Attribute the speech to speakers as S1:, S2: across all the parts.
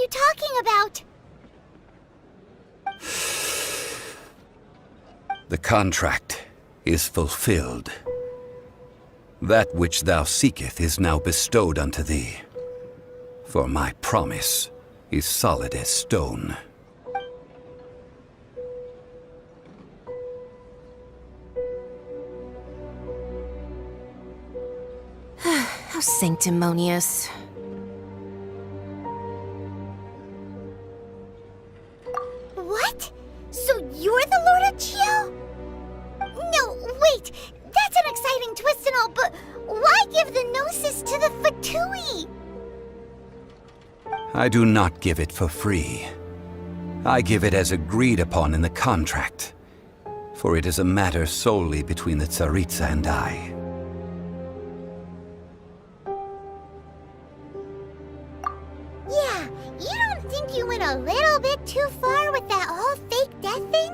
S1: you talking about?
S2: The contract is fulfilled. That which thou seeketh is now bestowed unto thee. For my promise is solid as stone.
S3: How sanctimonious.
S1: What? So you're the Lord of Chio? No, wait! That's an exciting twist and all, but why give the Gnosis to the Fatui?
S2: I do not give it for free. I give it as agreed upon in the contract, for it is a matter solely between the Tsaritsa and I.
S1: Yeah, you don't think you went a little bit too far with that whole fake death thing?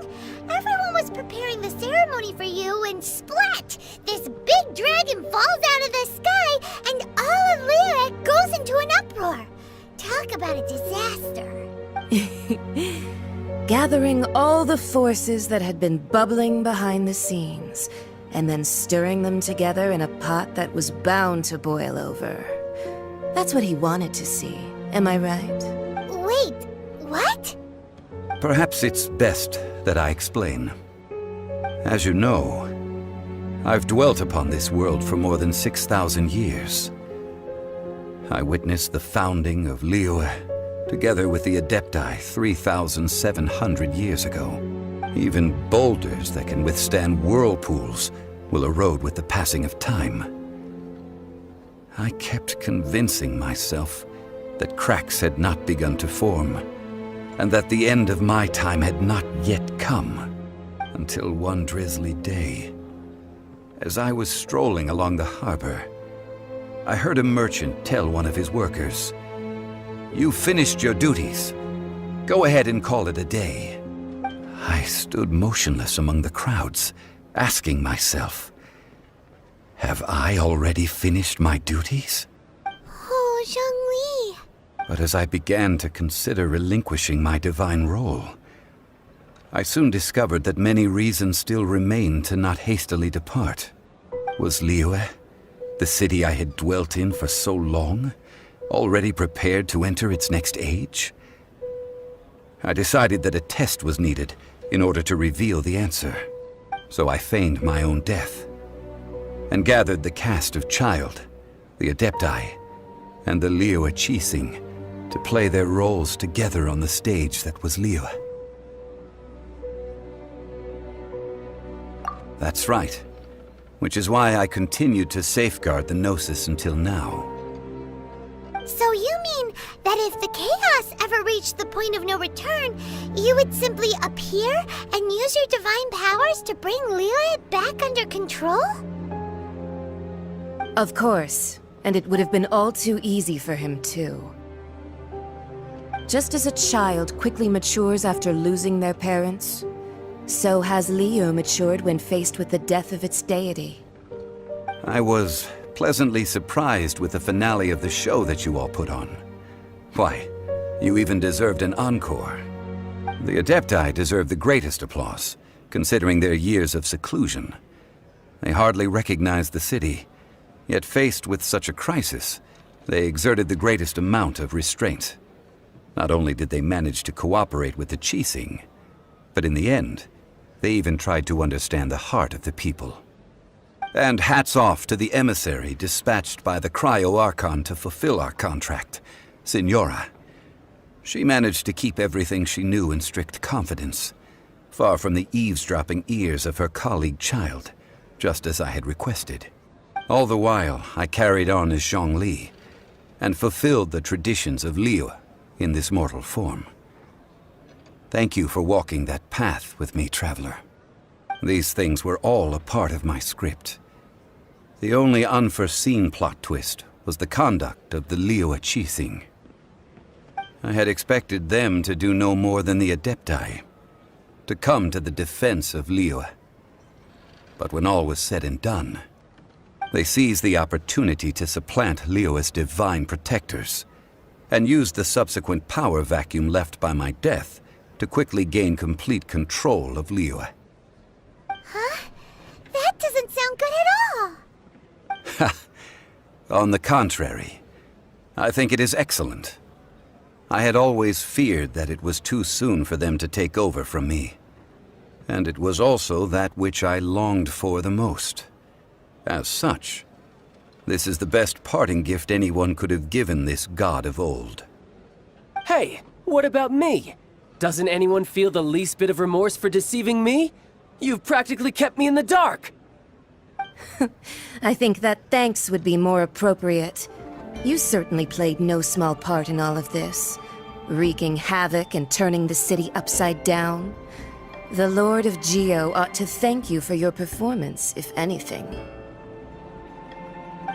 S1: Everyone was preparing the ceremony for you, and splat! This big dragon falls out of the sky, and all of Lyra goes into an uproar. Talk about a disaster.
S3: Gathering all the forces that had been bubbling behind the scenes, and then stirring them together in a pot that was bound to boil over. That's what he wanted to see, am I right?
S1: Wait, what?
S2: Perhaps it's best that I explain. As you know, I've dwelt upon this world for more than 6,000 years. I witnessed the founding of Liyue, together with the Adepti 3,700 years ago. Even boulders that can withstand whirlpools will erode with the passing of time. I kept convincing myself that cracks had not begun to form, and that the end of my time had not yet come, until one drizzly day, as I was strolling along the harbor, I heard a merchant tell one of his workers, "You finished your duties. Go ahead and call it a day." I stood motionless among the crowds, asking myself, have I already finished my duties?
S1: Oh, Zhongli.
S2: But as I began to consider relinquishing my divine role, I soon discovered that many reasons still remained to not hastily depart. Was Liyue, the city I had dwelt in for so long, already prepared to enter its next age? I decided that a test was needed in order to reveal the answer. So I feigned my own death, and gathered the cast of Child, the Adepti, and the Liyue Qixing to play their roles together on the stage that was Liyue. That's right, which is why I continued to safeguard the Gnosis until now.
S1: So you mean that if the chaos ever reached the point of no return, you would simply appear and use your divine powers to bring Liyue back under control?
S3: Of course, and it would have been all too easy for him too. Just as a child quickly matures after losing their parents, so has Liyue matured when faced with the death of its deity.
S2: I was pleasantly surprised with the finale of the show that you all put on. Why, you even deserved an encore. The Adepti deserve the greatest applause, considering their years of seclusion. They hardly recognized the city, yet faced with such a crisis, they exerted the greatest amount of restraint. Not only did they manage to cooperate with the Qixing, but in the end, they even tried to understand the heart of the people. And hats off to the emissary dispatched by the Cryo-Archon to fulfill our contract, Signora. She managed to keep everything she knew in strict confidence, far from the eavesdropping ears of her colleague Child, just as I had requested. All the while, I carried on as Zhongli, and fulfilled the traditions of Liyue in this mortal form. Thank you for walking that path with me, Traveler. These things were all a part of my script. The only unforeseen plot twist was the conduct of the Liyue Qixing. I had expected them to do no more than the Adepti, to come to the defense of Liyue. But when all was said and done, they seized the opportunity to supplant Liyue's divine protectors, and used the subsequent power vacuum left by my death to quickly gain complete control of Liyue.
S1: Huh? That doesn't sound good at all.
S2: On the contrary, I think it is excellent. I had always feared that it was too soon for them to take over from me. And it was also that which I longed for the most. As such, this is the best parting gift anyone could have given this god of old.
S4: Hey, what about me? Doesn't anyone feel the least bit of remorse for deceiving me? You've practically kept me in the dark!
S3: I think that thanks would be more appropriate. You certainly played no small part in all of this, wreaking havoc and turning the city upside down. The Lord of Geo ought to thank you for your performance, if anything.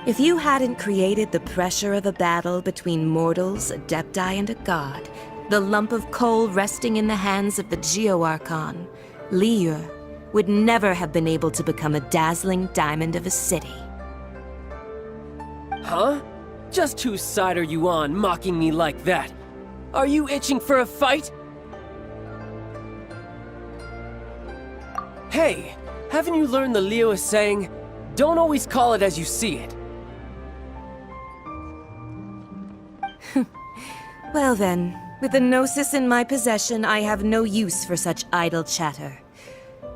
S3: If you hadn't created the pressure of a battle between mortals, adepti, and a god, the lump of coal resting in the hands of the Geo-Archon, Liyue, would never have been able to become a dazzling diamond of a city.
S4: Huh? Just whose side are you on, mocking me like that? Are you itching for a fight? Hey, haven't you learned the Liyue saying, don't always call it as you see it?
S3: Well then, with the Gnosis in my possession, I have no use for such idle chatter.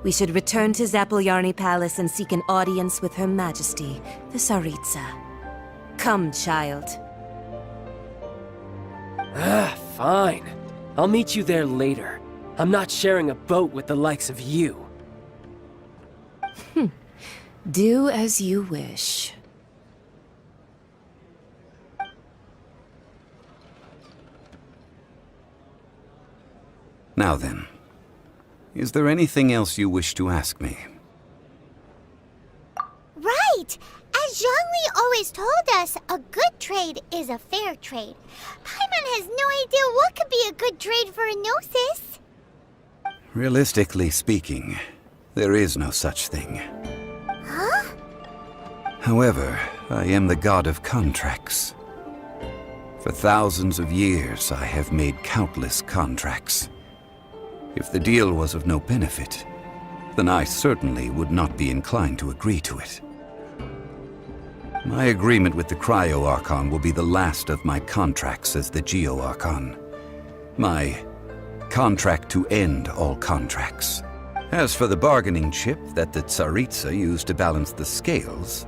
S3: We should return to Zapoljarny Palace and seek an audience with Her Majesty, the Tsaritsa. Come, child.
S4: Fine. I'll meet you there later. I'm not sharing a boat with the likes of you.
S3: Do as you wish.
S2: Now then, is there anything else you wish to ask me?
S1: Right! As Zhongli always told us, a good trade is a fair trade. Paimon has no idea what could be a good trade for a Gnosis.
S2: Realistically speaking, there is no such thing.
S1: Huh?
S2: However, I am the god of contracts. For thousands of years, I have made countless contracts. If the deal was of no benefit, then I certainly would not be inclined to agree to it. My agreement with the Cryo-Archon will be the last of my contracts as the Geo-Archon. My contract to end all contracts. As for the bargaining chip that the Tsaritsa used to balance the scales,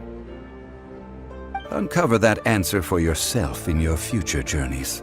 S2: uncover that answer for yourself in your future journeys.